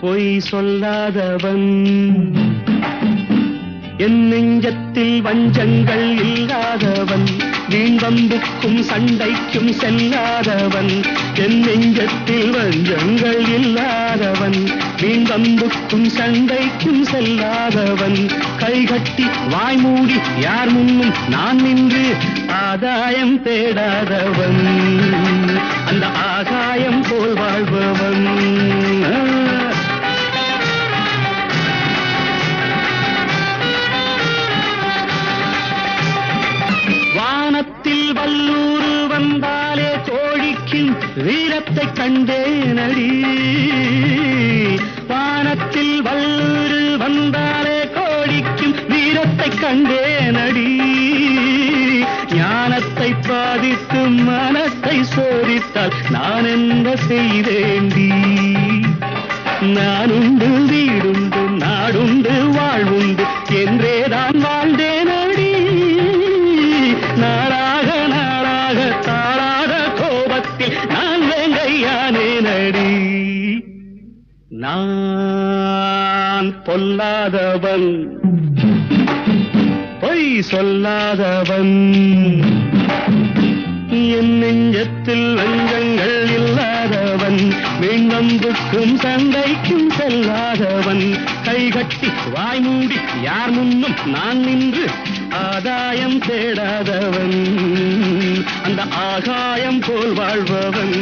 பொய் சொல்லாதவன் என் நெஞ்சத்தில் வஞ்சங்கள் இல்லாதவன் வீண்வம்புக்கும் சண்டைக்கும் செல்லாதவன் என் நெஞ்சத்தில் வஞ்சங்கள் இல்லாதவன் வீண்வம்புக்கும் சண்டைக்கும் செல்லாதவன் கைகட்டி வாய்மூடி யார் முன்னும் நான் நின்று ஆதாயம் தேடாதவன் அந்த ஆகாயம் போல் வாழ்பவன் வானத்தில் வல்லூர் வந்தாலே கோழிக்கும் வீரத்தை கண்டேனடி வானத்தில் வல்லூர் வந்தாலே கோழிக்கும் வீரத்தை கண்டேனடி ஞானத்தை பாதித்து மனத்தை சோதித்தால் நான் என்ன செய்தேண்டி நானுண்டு வீடுண்டு நாடுண்டு வாழ்வுண்டு என்றேதான் வாழ்ந்தேனடி நாளாக நாளாக தாளாத கோபத்தில் நான் வேங்கையானேனடி நான் பொல்லாதவன் பொய் சொல்லாதவன் என் நெஞ்சத்தில் வஞ்சங்கள் இல்லாதவன் வீண்வம்புக்கும் சண்டைக்கும் செல்லாதவன் கைகட்டி வாய்மூடி யார் முன்னும் நான் நின்று ஆதாயம் தேடாதவன் அந்த ஆகாயம் போல் வாழ்பவன்